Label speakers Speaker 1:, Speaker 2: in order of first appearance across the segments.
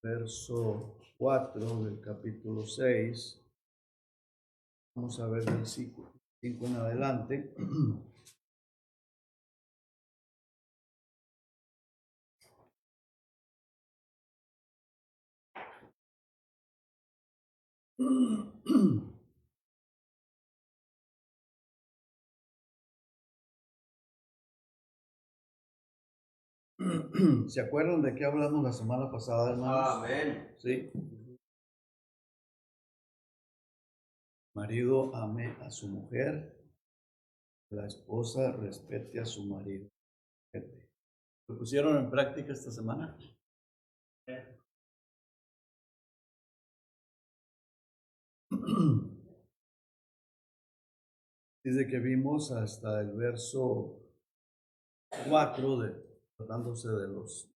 Speaker 1: verso 4 del capítulo 6. Vamos a ver del 5 en adelante. ¿Se acuerdan de qué hablamos la semana pasada, hermanos?
Speaker 2: Amén.
Speaker 1: Sí. Marido ame a su mujer, la esposa respete a su marido. ¿Lo pusieron en práctica esta semana? Desde que vimos hasta el verso 4, tratándose de los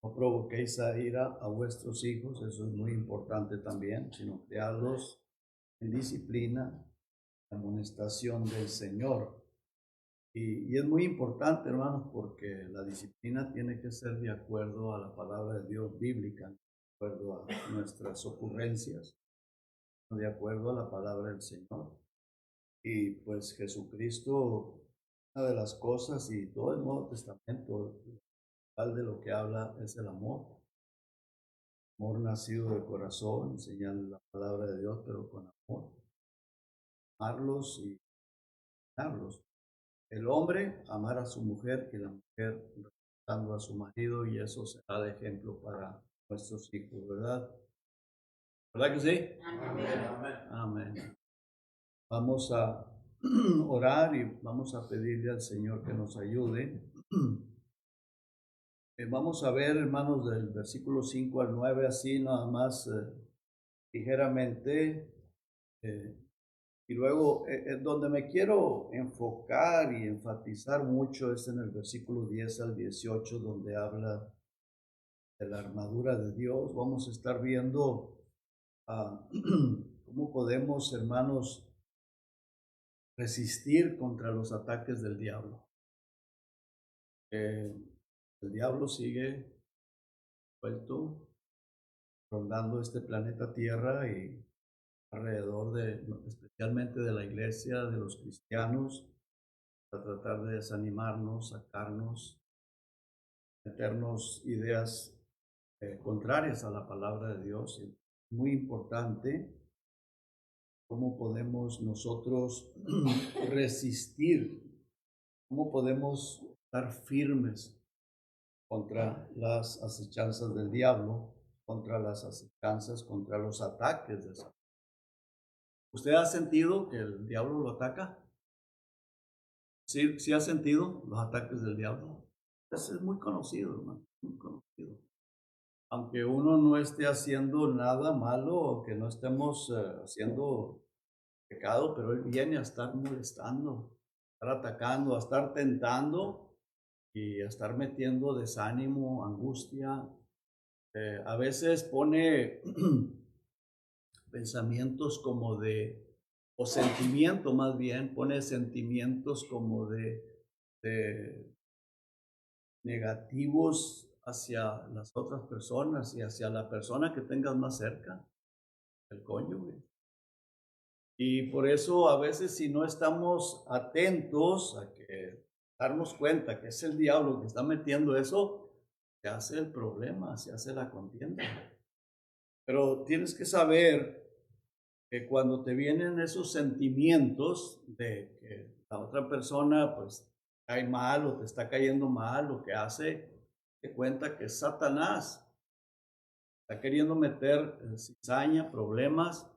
Speaker 1: no provoquéis a ira a vuestros hijos, eso es muy importante también, sino criarlos en disciplina, amonestación del Señor. Y es muy importante, hermanos, porque la disciplina tiene que ser de acuerdo a la palabra de Dios bíblica, de acuerdo a nuestras ocurrencias, de acuerdo a la palabra del Señor. Y pues Jesucristo, una de las cosas, y todo el Nuevo Testamento, tal de lo que habla es el amor. Amor nacido de corazón, enseñando la palabra de Dios, pero con amor. Amarlos y amarlos. El hombre amar a su mujer y la mujer respetando a su marido, y eso será de ejemplo para nuestros hijos, ¿verdad? ¿Verdad que sí?
Speaker 2: Amén.
Speaker 1: Amén. Vamos a orar y vamos a pedirle al Señor que nos ayude. Vamos a ver, hermanos, del versículo 5 al 9, así nada más ligeramente. Y luego, donde me quiero enfocar y enfatizar mucho es en el versículo 10 al 18, donde habla de la armadura de Dios. Vamos a estar viendo cómo podemos, hermanos, resistir contra los ataques del diablo. El diablo sigue suelto, rondando este planeta Tierra y alrededor especialmente de la iglesia, de los cristianos, para tratar de desanimarnos, sacarnos, meternos ideas contrarias a la palabra de Dios. Es muy importante cómo podemos nosotros resistir, cómo podemos estar firmes contra las acechanzas del diablo, contra las acechanzas, contra los ataques de Satanás. ¿Usted ha sentido que el diablo lo ataca? ¿Sí ha sentido los ataques del diablo? Eso es muy conocido, hermano, muy conocido. Aunque uno no esté haciendo nada malo o que no estemos haciendo pecado, pero él viene a estar molestando, a estar atacando, a estar tentando y a estar metiendo desánimo, angustia. A veces pone pensamientos como o sentimiento más bien, pone sentimientos como de negativos hacia las otras personas y hacia la persona que tengas más cerca, el cónyuge. Y por eso a veces si no estamos atentos a darnos cuenta que es el diablo que está metiendo eso, se hace el problema, se hace la contienda. Pero tienes que saber que cuando te vienen esos sentimientos de que la otra persona pues cae mal o te está cayendo mal, lo que hace, te cuenta que es Satanás. Está queriendo meter cizaña, problemas,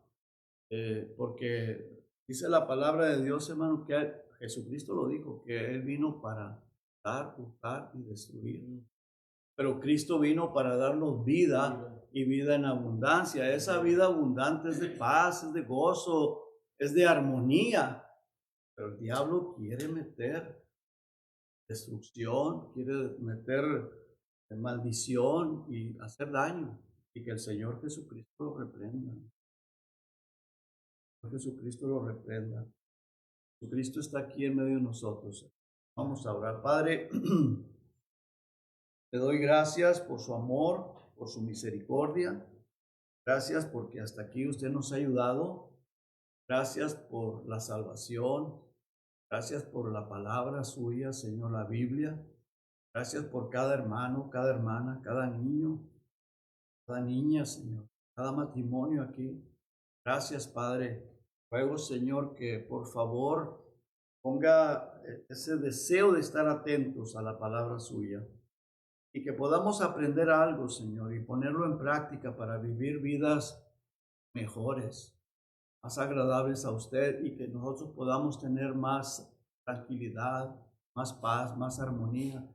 Speaker 1: porque dice la palabra de Dios, hermano, que Jesucristo lo dijo, que Él vino para dar, buscar y destruir. Pero Cristo vino para darnos vida y vida en abundancia. Esa vida abundante es de paz, es de gozo, es de armonía. Pero el diablo quiere meter destrucción, quiere meter maldición y hacer daño. Y que el Señor Jesucristo lo reprenda. Jesucristo lo reprenda. Jesucristo está aquí en medio de nosotros. Vamos a orar. Padre, te doy gracias por su amor, por su misericordia. Gracias porque hasta aquí usted nos ha ayudado. Gracias por la salvación. Gracias por la palabra suya, Señor, la Biblia. Gracias por cada hermano, cada hermana, cada niño, cada niña, Señor, cada matrimonio aquí. Gracias, Padre. Ruego, Señor, que por favor ponga ese deseo de estar atentos a la palabra suya y que podamos aprender algo, Señor, y ponerlo en práctica para vivir vidas mejores, más agradables a usted, y que nosotros podamos tener más tranquilidad, más paz, más armonía,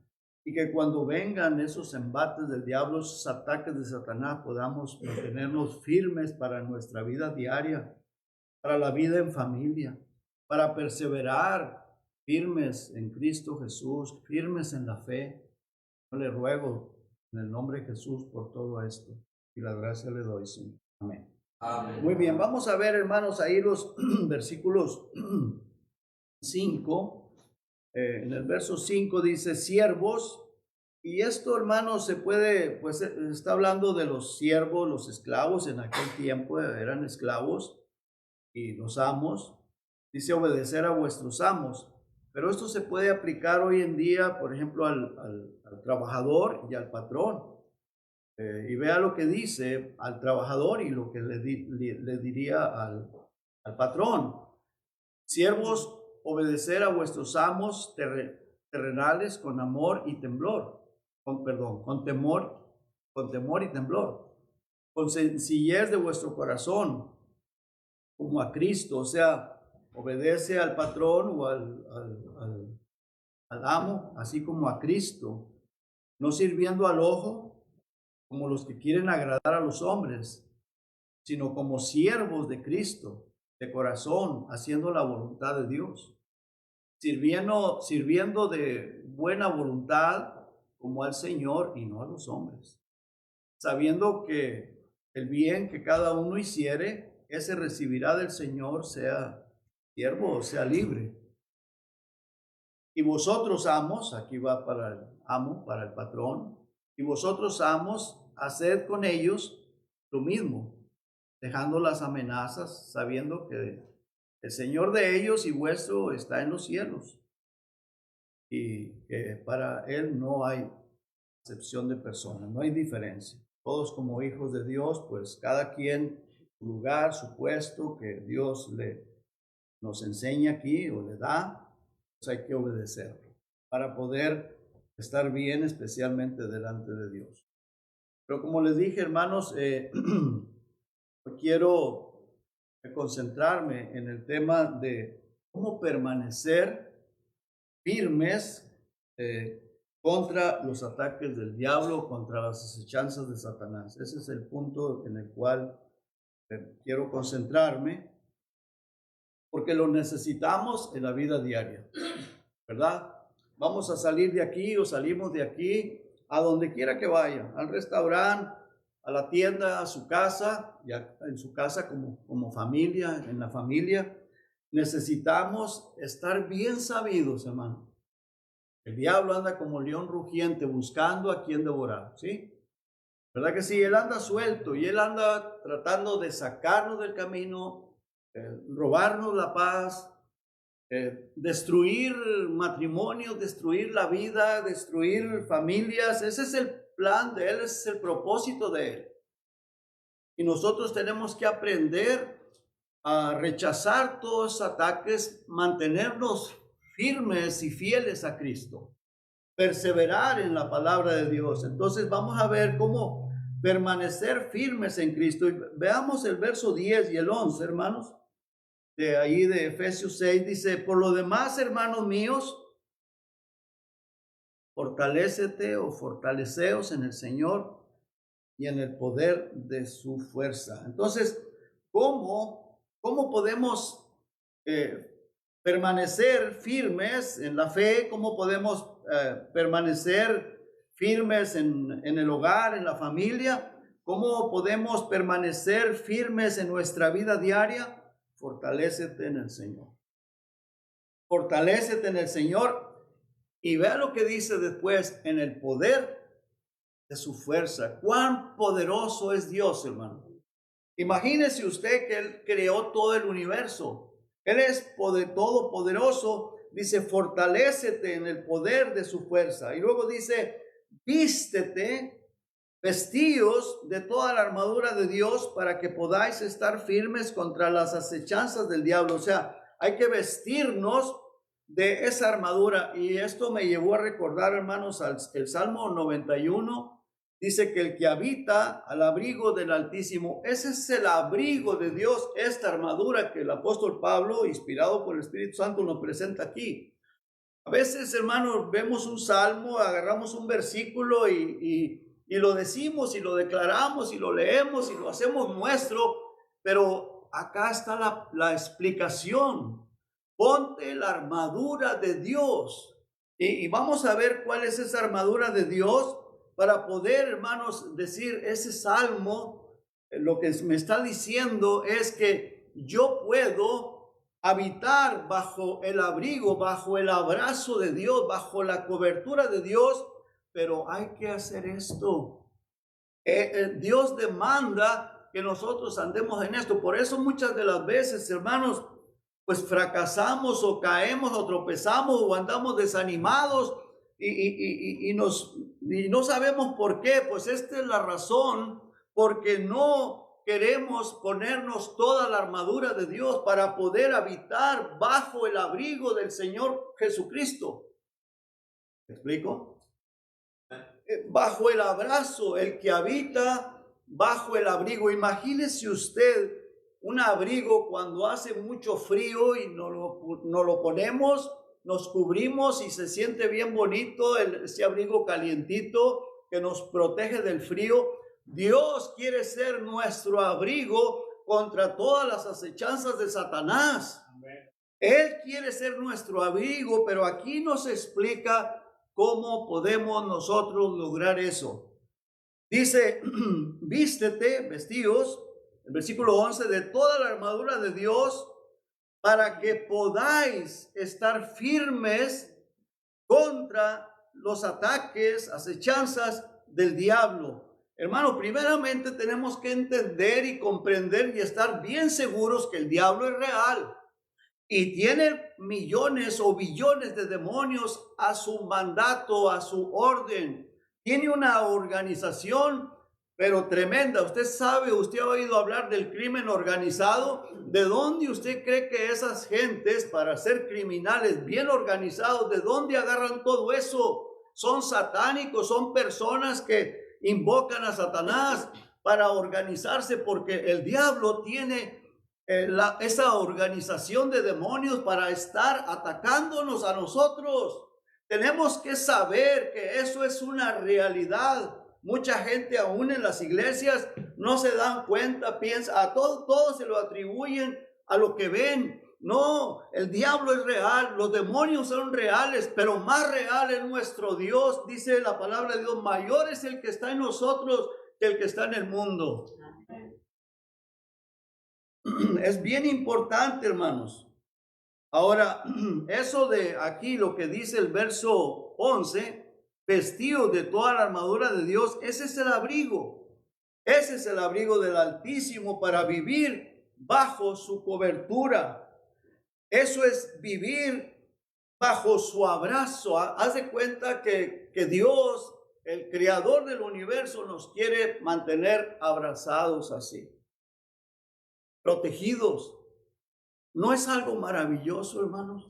Speaker 1: y que cuando vengan esos embates del diablo, esos ataques de Satanás, podamos mantenernos firmes para nuestra vida diaria, para la vida en familia, para perseverar firmes en Cristo Jesús, firmes en la fe. Yo le ruego en el nombre de Jesús por todo esto, y la gracia le doy, Señor. Amén. Amén. Muy bien, vamos a ver, hermanos, ahí los versículos 5. En el verso 5 dice siervos, y esto, hermanos, se puede, pues está hablando de los siervos, los esclavos. En aquel tiempo eran esclavos, y los amos. Dice obedecer a vuestros amos, pero esto se puede aplicar hoy en día, por ejemplo, al trabajador y al patrón. Y vea lo que dice al trabajador y lo que le diría al patrón. Siervos, obedecer a vuestros amos terrenales con amor y temblor, con temor y temblor, con sencillez de vuestro corazón, como a Cristo. O sea, obedece al patrón o al amo, así como a Cristo, no sirviendo al ojo, como los que quieren agradar a los hombres, sino como siervos de Cristo, de corazón, haciendo la voluntad de Dios, sirviendo de buena voluntad como al Señor y no a los hombres, sabiendo que el bien que cada uno hiciere, ese recibirá del Señor, sea siervo o sea libre. Y vosotros, amos, aquí va para el amo, para el patrón, y vosotros, amos, haced con ellos lo mismo, dejando las amenazas, sabiendo que el Señor de ellos y vuestro está en los cielos, y que para Él no hay acepción de personas, no hay diferencia. Todos como hijos de Dios, pues cada quien su lugar, su puesto que Dios nos enseña aquí o le da, pues hay que obedecerlo para poder estar bien, especialmente delante de Dios. Pero como les dije, hermanos, quiero concentrarme en el tema de cómo permanecer firmes contra los ataques del diablo, contra las acechanzas de Satanás. Ese es el punto en el cual quiero concentrarme, porque lo necesitamos en la vida diaria, ¿verdad? Vamos a salir de aquí o salimos de aquí a donde quiera que vaya, al restaurante, a la tienda, a su casa, ya en su casa como familia, en la familia. Necesitamos estar bien sabidos, hermano. El diablo anda como león rugiente buscando a quien devorar, ¿sí? ¿Verdad que sí? Él anda suelto y él anda tratando de sacarnos del camino, robarnos la paz, destruir matrimonios, destruir la vida, destruir familias. Ese es el plan de él, ese es el propósito de él. Y nosotros tenemos que aprender a rechazar todos esos ataques, mantenernos firmes y fieles a Cristo, perseverar en la palabra de Dios. Entonces vamos a ver cómo permanecer firmes en Cristo. Y veamos el verso 10 y el 11, hermanos. De ahí de Efesios 6 dice: por lo demás, hermanos míos, fortalécete o fortaleceos en el Señor y en el poder de su fuerza. Entonces, ¿cómo podemos permanecer firmes en la fe? ¿Cómo podemos permanecer firmes en el hogar, en la familia? ¿Cómo podemos permanecer firmes en nuestra vida diaria? Fortalécete en el Señor. Fortalécete en el Señor. Y vea lo que dice después: en el poder de su fuerza. Cuán poderoso es Dios, hermano. Imagínese usted que Él creó todo el universo. Él es todopoderoso. Dice, fortalécete en el poder de su fuerza. Y luego dice, vístete, vestíos de toda la armadura de Dios para que podáis estar firmes contra las acechanzas del diablo. O sea, hay que vestirnos de esa armadura. Y esto me llevó a recordar, hermanos, el Salmo 91. Dice que el que habita al abrigo del Altísimo, ese es el abrigo de Dios, esta armadura que el apóstol Pablo, inspirado por el Espíritu Santo, nos presenta aquí. A veces, hermanos, vemos un salmo, agarramos un versículo y lo decimos y lo declaramos y lo leemos y lo hacemos nuestro, pero acá está la explicación. Ponte la armadura de Dios. Y vamos a ver cuál es esa armadura de Dios para poder, hermanos, decir ese salmo. Lo que me está diciendo es que yo puedo habitar bajo el abrigo, bajo el abrazo de Dios, bajo la cobertura de Dios, pero hay que hacer esto. Dios demanda que nosotros andemos en esto. Por eso muchas de las veces, hermanos, pues fracasamos o caemos o tropezamos o andamos desanimados y no sabemos por qué. Pues esta es la razón, porque no queremos ponernos toda la armadura de Dios para poder habitar bajo el abrigo del Señor Jesucristo. ¿Me explico? Bajo el abrazo, el que habita bajo el abrigo. Imagínese usted un abrigo cuando hace mucho frío y no lo ponemos, nos cubrimos y se siente bien bonito ese abrigo calientito que nos protege del frío. Dios quiere ser nuestro abrigo contra todas las acechanzas de Satanás. Amén. Él quiere ser nuestro abrigo, pero aquí nos explica cómo podemos nosotros lograr eso. Dice, vístete, vestíos, el versículo 11, de toda la armadura de Dios para que podáis estar firmes contra los ataques, acechanzas del diablo. Hermano, primeramente tenemos que entender y comprender y estar bien seguros que el diablo es real y tiene millones o billones de demonios a su mandato, a su orden. Tiene una organización, pero tremenda. Usted sabe, usted ha oído hablar del crimen organizado. ¿De dónde usted cree que esas gentes, para ser criminales bien organizados, de dónde agarran todo eso? Son satánicos, son personas que invocan a Satanás para organizarse, porque el diablo tiene esa organización de demonios para estar atacándonos a nosotros. Tenemos que saber que eso es una realidad. Mucha gente aún en las iglesias no se dan cuenta, piensa, a todo se lo atribuyen a lo que ven. No, el diablo es real, los demonios son reales, pero más real es nuestro Dios. Dice la palabra de Dios, mayor es el que está en nosotros que el que está en el mundo. Es bien importante, hermanos. Ahora, eso de aquí, lo que dice el verso 11, vestidos de toda la armadura de Dios, ese es el abrigo. Ese es el abrigo del Altísimo para vivir bajo su cobertura. Eso es vivir bajo su abrazo. Haz de cuenta que Dios, el creador del universo, nos quiere mantener abrazados así, protegidos. ¿No es algo maravilloso, hermanos?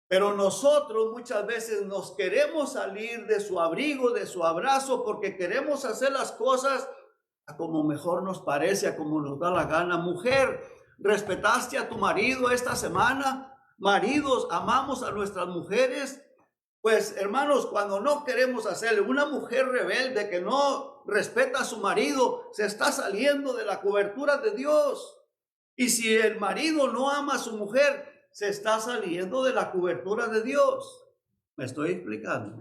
Speaker 1: Pero nosotros muchas veces nos queremos salir de su abrigo, de su abrazo, porque queremos hacer las cosas a como mejor nos parece, a como nos da la gana. Mujer, ¿respetaste a tu marido esta semana? Maridos, ¿amamos a nuestras mujeres? Pues, hermanos, cuando no queremos hacerle, una mujer rebelde que no respeta a su marido, se está saliendo de la cobertura de Dios. Y si el marido no ama a su mujer, se está saliendo de la cobertura de Dios. ¿Me estoy explicando?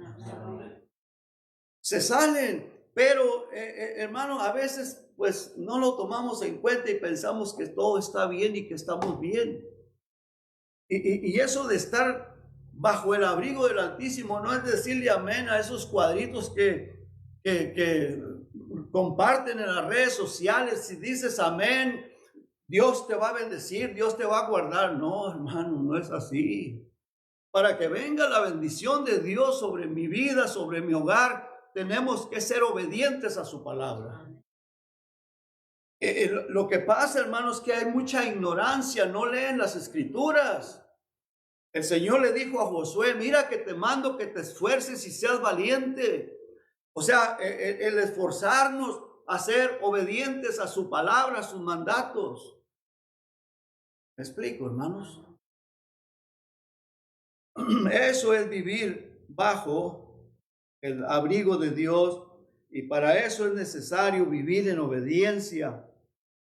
Speaker 1: Se salen, pero hermano, a veces pues no lo tomamos en cuenta y pensamos que todo está bien y que estamos bien. Y eso de estar bajo el abrigo del Altísimo no es decirle amén a esos cuadritos que que comparten en las redes sociales, si dices amén, Dios te va a bendecir, Dios te va a guardar. No, hermano, no es así. Para que venga la bendición de Dios sobre mi vida, sobre mi hogar, tenemos que ser obedientes a su palabra. Lo que pasa, hermanos, es que hay mucha ignorancia, no leen las escrituras. El Señor le dijo a Josué, mira que te mando que te esfuerces y seas valiente. O sea, el esforzarnos a ser obedientes a su palabra, a sus mandatos. ¿Me explico, hermanos? Eso es vivir bajo el abrigo de Dios, y para eso es necesario vivir en obediencia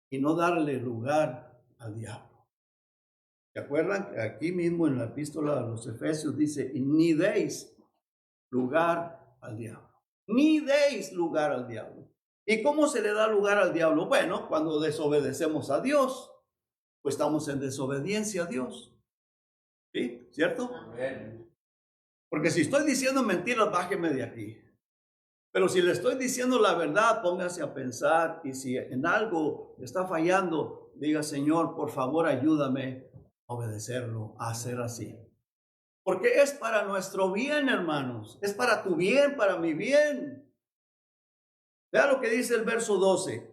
Speaker 1: y no darle lugar al diablo. ¿Se acuerdan que aquí mismo en la epístola a los Efesios dice, ni deis lugar al diablo? Ni deis lugar al diablo. ¿Y cómo se le da lugar al diablo? Bueno, cuando desobedecemos a Dios, pues estamos en desobediencia a Dios. ¿Sí? ¿Cierto? Amén. Porque si estoy diciendo mentiras, bájeme de aquí. Pero si le estoy diciendo la verdad, póngase a pensar, y si en algo está fallando, diga, Señor, por favor, ayúdame a obedecerlo, a hacer así. Porque es para nuestro bien, hermanos. Es para tu bien, para mi bien. Vea lo que dice el verso 12.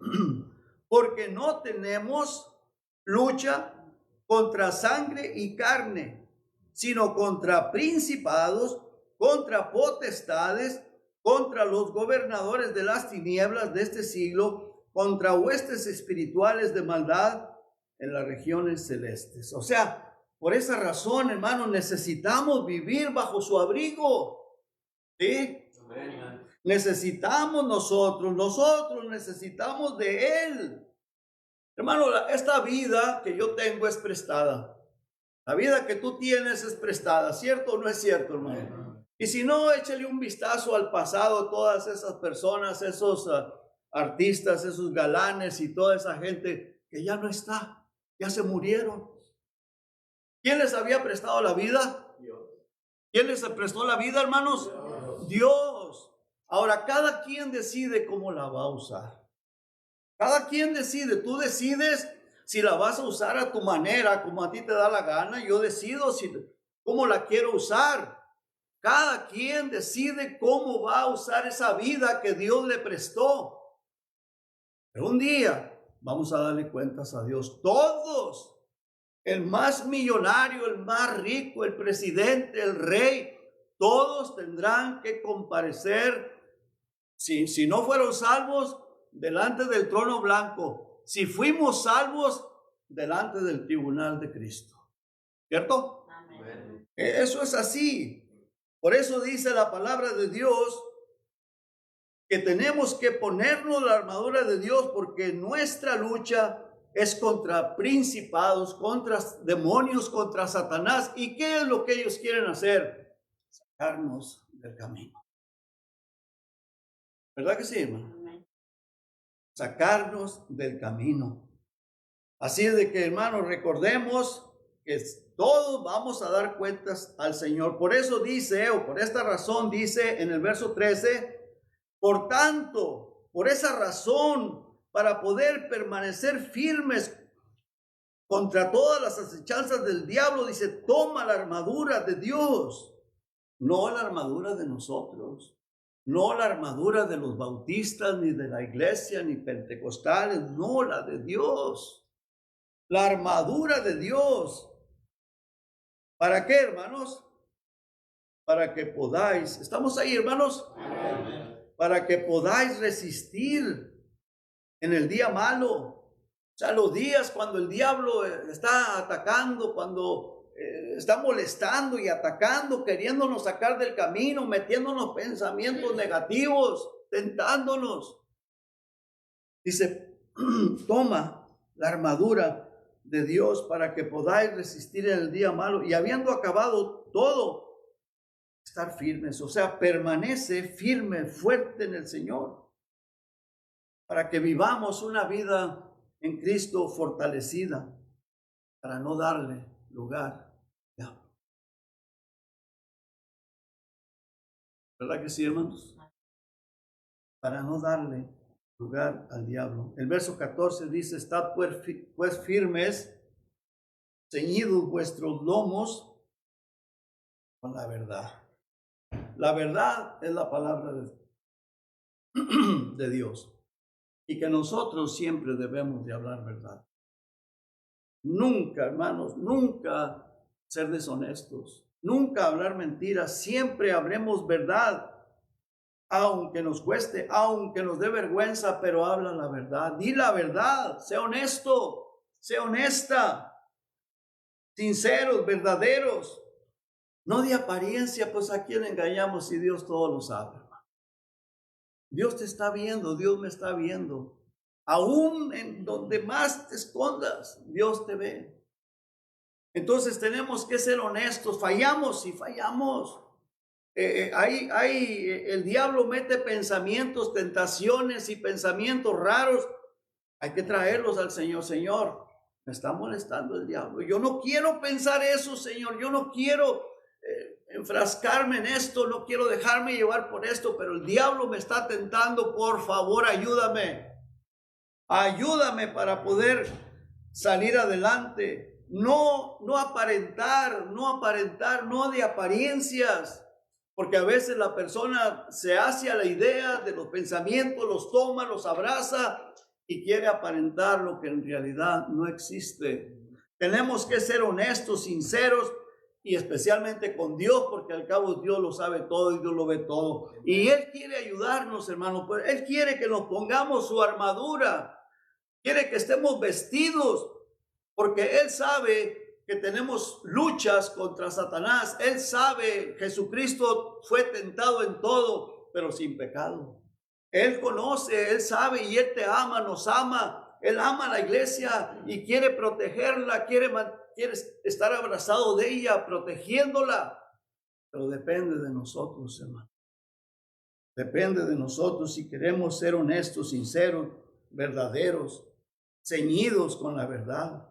Speaker 1: Porque no tenemos lucha contra sangre y carne, sino contra principados, contra potestades, contra los gobernadores de las tinieblas de este siglo, contra huestes espirituales de maldad en las regiones celestes. O sea, por esa razón, hermanos, necesitamos vivir bajo su abrigo. ¿Sí? Amén. Necesitamos nosotros necesitamos de Él. Hermano, esta vida que yo tengo es prestada. La vida que tú tienes es prestada, ¿cierto o no es cierto, hermano? Y si no, échale un vistazo al pasado, todas esas personas, esos artistas, esos galanes y toda esa gente que ya no está, ya se murieron. ¿Quién les había prestado la vida? Dios. ¿Quién les prestó la vida, hermanos? Dios. Ahora, cada quien decide cómo la va a usar. Cada quien decide. Tú decides si la vas a usar a tu manera, como a ti te da la gana. Yo decido cómo la quiero usar. Cada quien decide cómo va a usar esa vida que Dios le prestó. Pero un día vamos a darle cuentas a Dios. Todos. El más millonario, el más rico, el presidente, el rey, todos tendrán que comparecer, si no fueron salvos, delante del trono blanco. Si fuimos salvos, delante del tribunal de Cristo. ¿Cierto? Amén. Eso es así. Por eso dice la palabra de Dios que tenemos que ponernos la armadura de Dios, porque nuestra lucha es contra principados, contra demonios, contra Satanás. ¿Y qué es lo que ellos quieren hacer? Sacarnos del camino. ¿Verdad que sí, hermano? Sacarnos del camino. Así es de que, hermanos, recordemos que todos vamos a dar cuentas al Señor. Por eso dice, o por esta razón dice en el verso 13, por tanto, por esa razón, para poder permanecer firmes contra todas las acechanzas del diablo, dice, toma la armadura de Dios, no la armadura de nosotros, no la armadura de los bautistas, ni de la iglesia, ni pentecostales, no, la de Dios, la armadura de Dios. ¿Para qué, hermanos? Para que podáis, ¿estamos ahí, hermanos? Amén. Para que podáis resistir en el día malo. O sea, los días cuando el diablo está atacando, cuando está molestando y atacando, queriéndonos sacar del camino, metiéndonos pensamientos negativos, tentándonos. Dice, toma la armadura de Dios para que podáis resistir en el día malo, y habiendo acabado todo, estar firmes. O sea, permanece firme, fuerte en el Señor, para que vivamos una vida en Cristo fortalecida, para no darle lugar. ¿Verdad que sí, hermanos? para no darle lugar al diablo. El verso 14 dice, estad pues firmes, ceñidos vuestros lomos con la verdad. La verdad es la palabra de Dios. Y que nosotros siempre debemos de hablar verdad. Nunca, hermanos, nunca ser deshonestos. Nunca hablar mentiras. Siempre hablemos verdad. Aunque nos cueste, aunque nos dé vergüenza, pero habla la verdad. Di la verdad. Sé honesto. Sé honesta. Sinceros, verdaderos. No de apariencia, pues a quién engañamos si Dios todo lo sabe. Dios te está viendo, Dios me está viendo. Aún en donde más te escondas, Dios te ve. Entonces tenemos que ser honestos. Fallamos y fallamos. El diablo mete pensamientos, tentaciones y pensamientos raros. Hay que traerlos al Señor. Señor, me está molestando el diablo. Yo no quiero pensar eso, Señor. Yo no quiero enfrascarme en esto. No quiero dejarme llevar por esto, pero el diablo me está tentando. Por favor, ayúdame. Ayúdame para poder salir adelante. No aparentar, no de apariencias. Porque a veces la persona se hace a la idea de los pensamientos, los toma, los abraza y quiere aparentar lo que en realidad no existe. Tenemos que ser honestos, sinceros y especialmente con Dios, porque al cabo Dios lo sabe todo y Dios lo ve todo. Y Él quiere ayudarnos, hermano. Él quiere que nos pongamos su armadura. Quiere que estemos vestidos, porque Él sabe que tenemos luchas contra Satanás. Él sabe, Jesucristo fue tentado en todo, pero sin pecado. Él conoce, Él sabe y Él te ama, nos ama. Él ama a la iglesia y quiere protegerla, quiere estar abrazado de ella, protegiéndola. Pero depende de nosotros, hermano. Depende de nosotros si queremos ser honestos, sinceros, verdaderos, ceñidos con la verdad,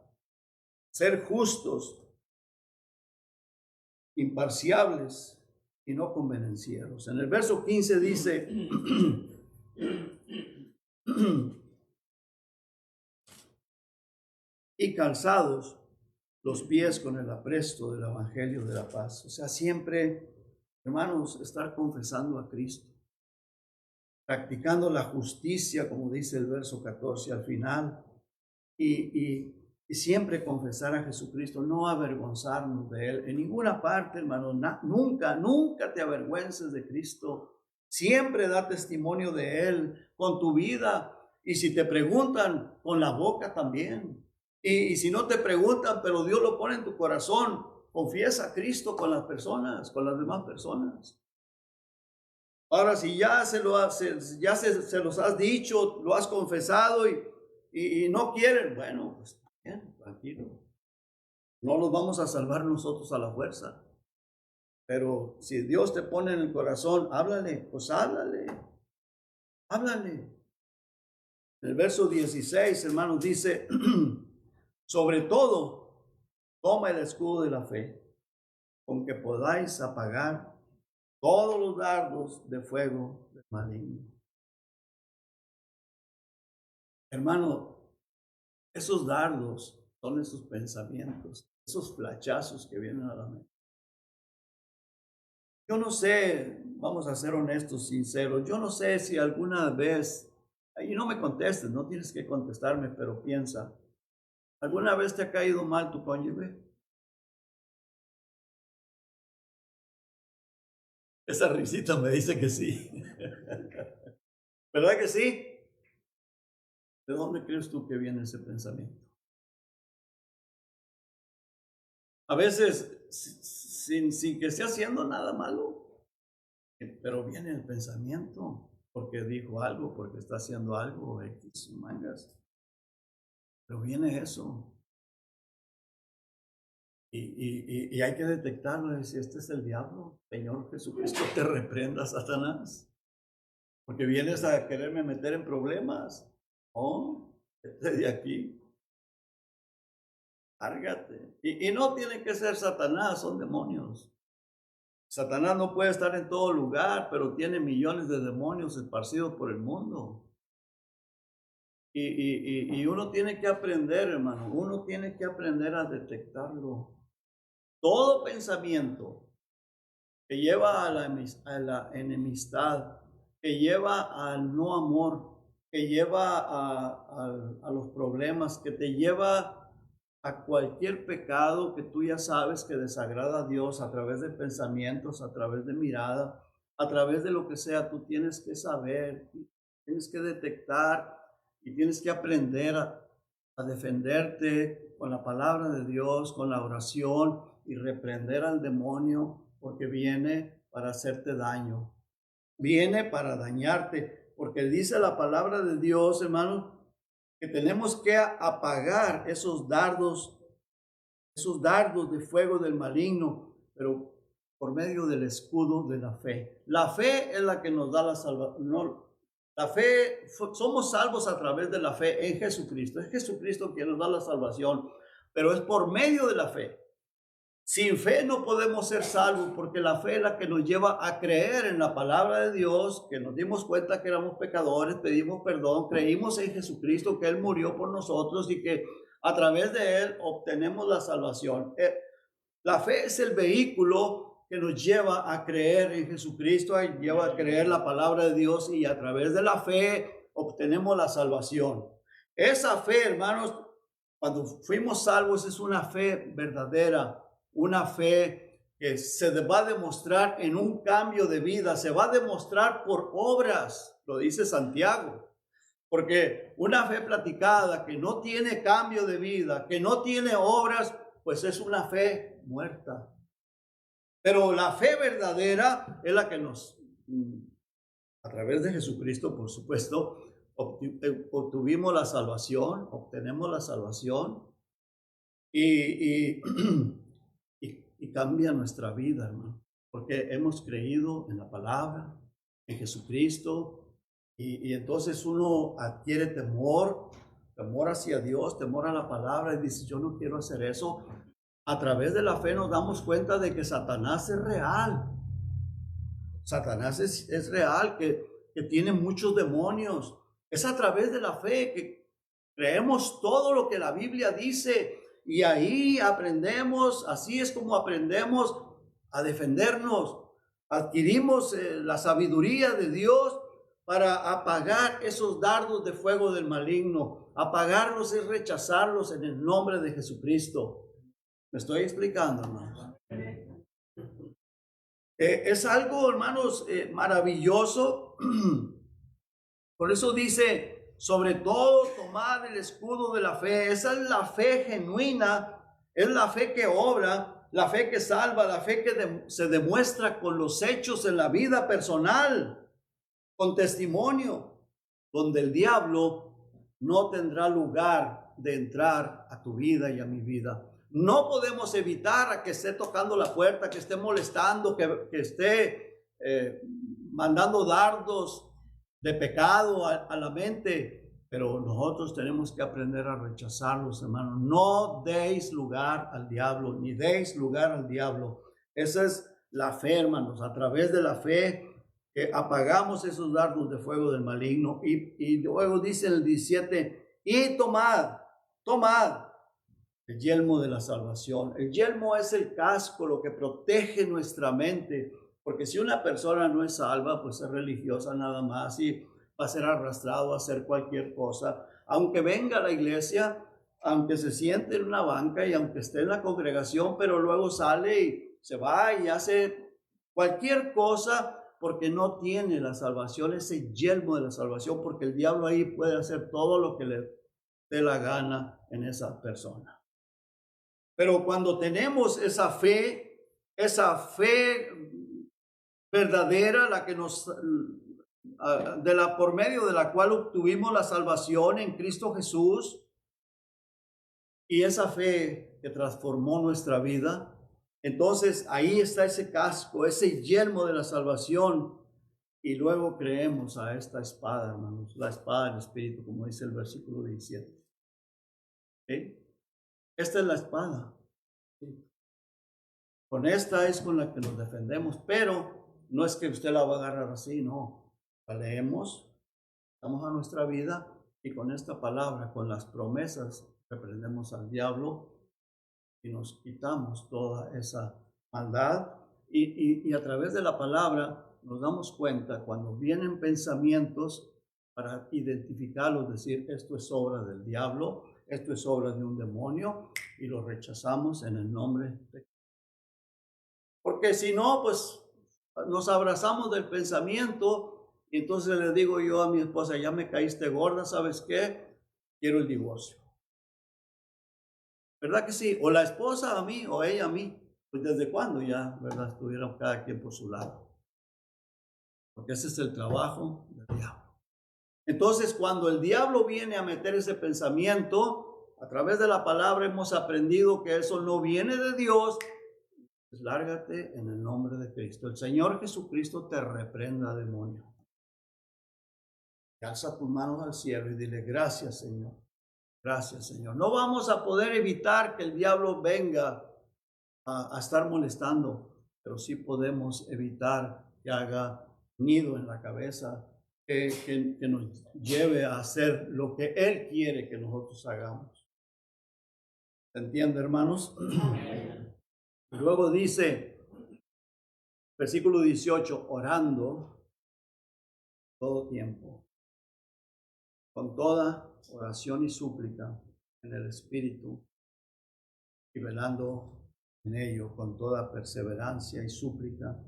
Speaker 1: ser justos, imparciales y no convenencieros. En el verso 15 dice, y calzados los pies con el apresto del evangelio de la paz. O sea, siempre, hermanos, estar confesando a Cristo, practicando la justicia, como dice el verso 14 al final, y siempre confesar a Jesucristo, no avergonzarnos de Él en ninguna parte, hermano. Nunca te avergüences de Cristo. Siempre da testimonio de Él con tu vida. Y si te preguntan, con la boca también. Y si no te preguntan, pero Dios lo pone en tu corazón, confiesa a Cristo con las personas, con las demás personas. Ahora, si ya se los has dicho, lo has confesado y no quieren, bueno, pues bien, tranquilo. No los vamos a salvar nosotros a la fuerza. Pero si Dios te pone en el corazón, háblale, pues háblale. Háblale. El verso 16, hermanos, dice, sobre todo, toma el escudo de la fe, con que podáis apagar todos los dardos de fuego del maligno. Hermano, esos dardos son esos pensamientos, esos flachazos que vienen a la mente. Yo no sé, vamos a ser honestos, sinceros, yo no sé si alguna vez, y no me contestes, no tienes que contestarme, pero piensa, ¿alguna vez te ha caído mal tu cónyuge? Esa risita me dice que sí. ¿Verdad que sí? ¿De dónde crees tú que viene ese pensamiento? A veces, sin que esté haciendo nada malo, pero viene el pensamiento, porque dijo algo, porque está haciendo algo, X mangas. Pero viene eso. Y hay que detectarlo y decir, este es el diablo. Señor Jesucristo, te reprenda, Satanás. Porque vienes a quererme meter en problemas. Oh, este de aquí. Lárgate. Y no tiene que ser Satanás, son demonios. Satanás no puede estar en todo lugar, pero tiene millones de demonios esparcidos por el mundo. Y uno tiene que aprender, hermano, uno tiene que aprender a detectarlo. Todo pensamiento que lleva a la enemistad, que lleva al no amor, que lleva a los problemas, que te lleva a cualquier pecado que tú ya sabes que desagrada a Dios a través de pensamientos, a través de mirada, a través de lo que sea, tú tienes que saber, tienes que detectar y tienes que aprender a defenderte con la palabra de Dios, con la oración y reprender al demonio porque viene para hacerte daño, viene para dañarte, porque dice la palabra de Dios, hermano, que tenemos que apagar esos dardos de fuego del maligno, pero por medio del escudo de la fe. La fe es la que nos da la salvación. No, la fe, somos salvos a través de la fe en Jesucristo. Es Jesucristo quien nos da la salvación, pero es por medio de la fe. Sin fe no podemos ser salvos porque la fe es la que nos lleva a creer en la palabra de Dios, que nos dimos cuenta que éramos pecadores, pedimos perdón, creímos en Jesucristo, que Él murió por nosotros y que a través de Él obtenemos la salvación. La fe es el vehículo que nos lleva a creer en Jesucristo, lleva a creer la palabra de Dios y a través de la fe obtenemos la salvación. Esa fe, hermanos, cuando fuimos salvos es una fe verdadera, una fe que se va a demostrar en un cambio de vida, se va a demostrar por obras, lo dice Santiago. Porque una fe platicada que no tiene cambio de vida, que no tiene obras, pues es una fe muerta. Pero la fe verdadera es la que nos, a través de Jesucristo, por supuesto, obtuvimos la salvación, obtenemos la salvación y, y cambia nuestra vida, hermano. Porque hemos creído en la palabra, en Jesucristo, y entonces uno adquiere temor hacia Dios, temor a la palabra, y dice, yo no quiero hacer eso. A través de la fe nos damos cuenta de que Satanás es real. Satanás es real, que tiene muchos demonios. Es a través de la fe que creemos todo lo que la Biblia dice y ahí aprendemos, así es como aprendemos a defendernos. Adquirimos la sabiduría de Dios para apagar esos dardos de fuego del maligno. Apagarlos es rechazarlos en el nombre de Jesucristo. ¿Me estoy explicando, hermanos? Es algo, hermanos, maravilloso. Por eso dice, sobre todo tomad el escudo de la fe. Esa es la fe genuina, es la fe que obra, la fe que salva, la fe que se demuestra con los hechos en la vida personal, con testimonio, donde el diablo no tendrá lugar de entrar a tu vida y a mi vida. No podemos evitar a que esté tocando la puerta, que esté molestando, que esté mandando dardos de pecado a la mente, pero nosotros tenemos que aprender a rechazarlos, hermanos. No deis lugar al diablo, ni deis lugar al diablo. Esa es la fe, hermanos. A través de la fe que apagamos esos dardos de fuego del maligno. Y luego dice en el 17, y tomad el yelmo de la salvación. El yelmo es el casco, lo que protege nuestra mente, porque si una persona no es salva, pues es religiosa nada más y va a ser arrastrado a hacer cualquier cosa. Aunque venga a la iglesia, aunque se siente en una banca y aunque esté en la congregación, pero luego sale y se va y hace cualquier cosa porque no tiene la salvación, ese yelmo de la salvación, porque el diablo ahí puede hacer todo lo que le dé la gana en esa persona. Pero cuando tenemos esa fe verdadera, la que nos, por medio de la cual obtuvimos la salvación en Cristo Jesús, y esa fe que transformó nuestra vida, entonces ahí está ese casco, ese yelmo de la salvación, y luego creemos a esta espada, hermanos, la espada del Espíritu, como dice el versículo 17. ¿Sí? Esta es la espada. Con esta es con la que nos defendemos, pero no es que usted la va a agarrar así, no. La leemos, damos a nuestra vida y con esta palabra, con las promesas, reprendemos al diablo y nos quitamos toda esa maldad. Y a través de la palabra nos damos cuenta cuando vienen pensamientos para identificarlos, decir, esto es obra del diablo, esto es obra de un demonio, y lo rechazamos en el nombre de... Porque si no, pues nos abrazamos del pensamiento y entonces le digo yo a mi esposa, ya me caíste gorda, ¿sabes qué? Quiero el divorcio. ¿Verdad que sí? O la esposa a mí, o ella a mí. Pues desde cuándo ya, ¿verdad? Estuvieron cada quien por su lado. Porque ese es el trabajo del diablo. Entonces, cuando el diablo viene a meter ese pensamiento, a través de la palabra hemos aprendido que eso no viene de Dios. Pues lárgate en el nombre de Cristo. El Señor Jesucristo te reprenda, demonio. Y alza tus manos al cielo y dile, gracias, Señor. Gracias, Señor. No vamos a poder evitar que el diablo venga a estar molestando, pero sí podemos evitar que haga nido en la cabeza, que nos lleve a hacer lo que Él quiere que nosotros hagamos. ¿Se entiende, hermanos? Y luego dice, versículo 18, orando todo tiempo, con toda oración y súplica en el Espíritu, y velando en ello con toda perseverancia y súplica,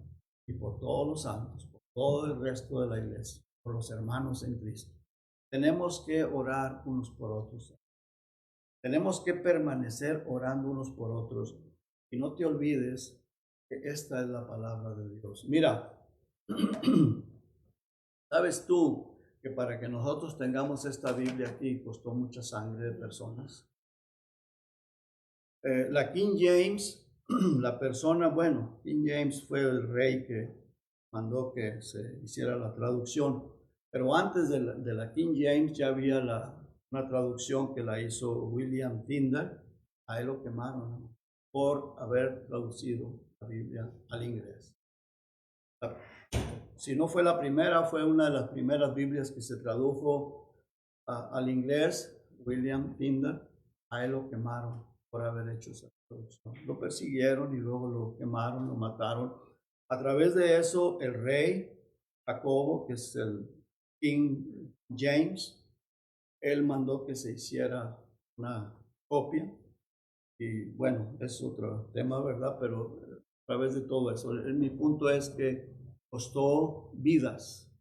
Speaker 1: y por todos los santos, por todo el resto de la iglesia, por los hermanos en Cristo. Tenemos que orar unos por otros. Tenemos que permanecer orando unos por otros. Y no te olvides que esta es la palabra de Dios. Mira, ¿sabes tú que para que nosotros tengamos esta Biblia aquí costó mucha sangre de personas? La King James, la persona, bueno, King James fue el rey que mandó que se hiciera la traducción, pero antes de la King James ya había una traducción que la hizo William Tyndale. A él lo quemaron, ¿no?, por haber traducido la Biblia al inglés. Si no fue la primera, fue una de las primeras Biblias que se tradujo al inglés. William Tyndale, a él lo quemaron por haber hecho esa traducción. Lo persiguieron y luego lo quemaron, lo mataron. A través de eso, el rey Jacobo, que es el King James, él mandó que se hiciera una copia. Y bueno, es otro tema, ¿verdad? Pero a través de todo eso, mi punto es que costó vidas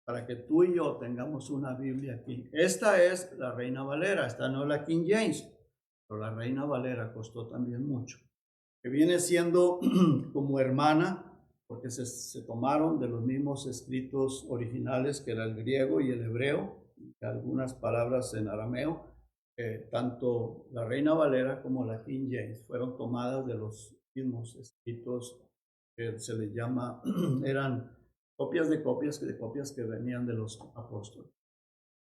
Speaker 1: para que tú y yo tengamos una Biblia aquí. Esta es la Reina Valera, esta no es la King James, pero la Reina Valera costó también mucho, que viene siendo como hermana, porque se tomaron de los mismos escritos originales, que era el griego y el hebreo, y algunas palabras en arameo. Tanto la Reina Valera como la King James fueron tomadas de los mismos escritos que se les llama, eran copias de copias que venían de los apóstoles.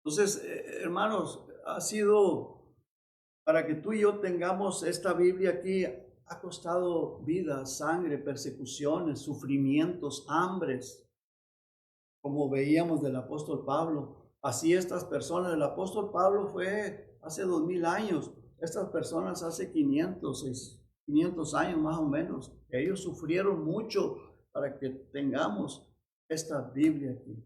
Speaker 1: Entonces, hermanos, ha sido para que tú y yo tengamos esta Biblia aquí, ha costado vida, sangre, persecuciones, sufrimientos, hambres, como veíamos del apóstol Pablo. Así estas personas, el apóstol Pablo fue hace 2000 años, estas personas hace 500 años más o menos. Ellos sufrieron mucho para que tengamos esta Biblia aquí.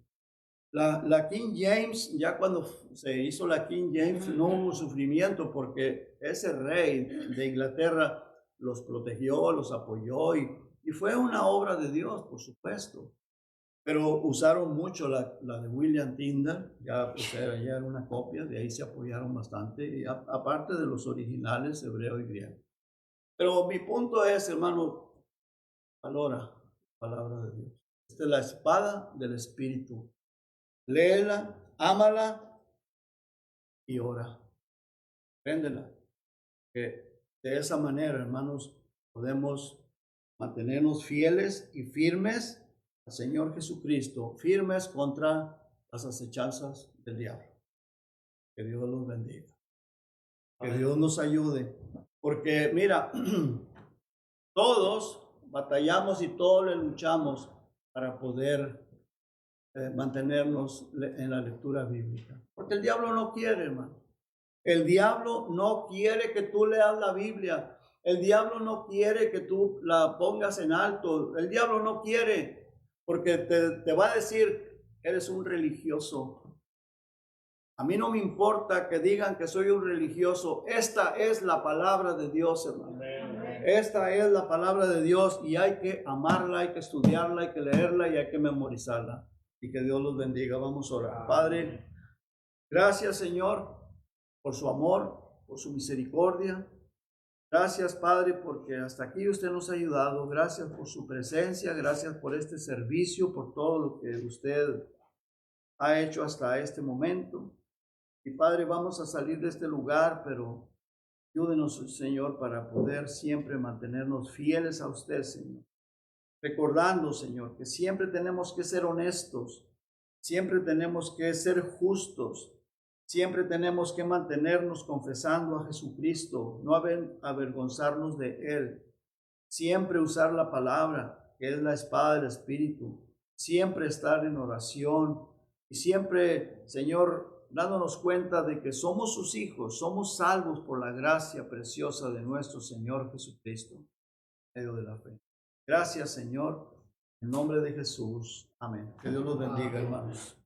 Speaker 1: La King James, ya cuando se hizo la King James, no hubo sufrimiento porque ese rey de Inglaterra los protegió, los apoyó y fue una obra de Dios, por supuesto. Pero usaron mucho la de William Tyndale, ya, pues, ya era una copia, de ahí se apoyaron bastante, y aparte de los originales hebreo y griego. Pero mi punto es, hermano, valora la palabra de Dios. Esta es la espada del Espíritu. Léela, ámala y ora. Préndela. Que de esa manera, hermanos, podemos mantenernos fieles y firmes al Señor Jesucristo, firmes contra las acechanzas del diablo. Que Dios los bendiga. Que Dios nos ayude. Porque mira, todos batallamos y todos le luchamos para poder mantenernos en la lectura bíblica. Porque el diablo no quiere, hermano. El diablo no quiere que tú leas la Biblia. El diablo no quiere que tú la pongas en alto. El diablo no quiere, porque te va a decir, eres un religioso. A mí no me importa que digan que soy un religioso. Esta es la palabra de Dios, hermano. Esta es la palabra de Dios y hay que amarla, hay que estudiarla, hay que leerla y hay que memorizarla. Y que Dios los bendiga. Vamos a orar. Padre, gracias, Señor, por su amor, por su misericordia. Gracias, Padre, porque hasta aquí usted nos ha ayudado. Gracias por su presencia, gracias por este servicio, por todo lo que usted ha hecho hasta este momento. Y Padre, vamos a salir de este lugar, pero ayúdenos, Señor, para poder siempre mantenernos fieles a usted, Señor. Recordando, Señor, que siempre tenemos que ser honestos, siempre tenemos que ser justos, siempre tenemos que mantenernos confesando a Jesucristo, no avergonzarnos de Él, siempre usar la palabra, que es la espada del Espíritu, siempre estar en oración y siempre, Señor, dándonos cuenta de que somos sus hijos, somos salvos por la gracia preciosa de nuestro Señor Jesucristo, en medio de la fe. Gracias, Señor, en nombre de Jesús. Amén. Que Dios los bendiga, hermanos.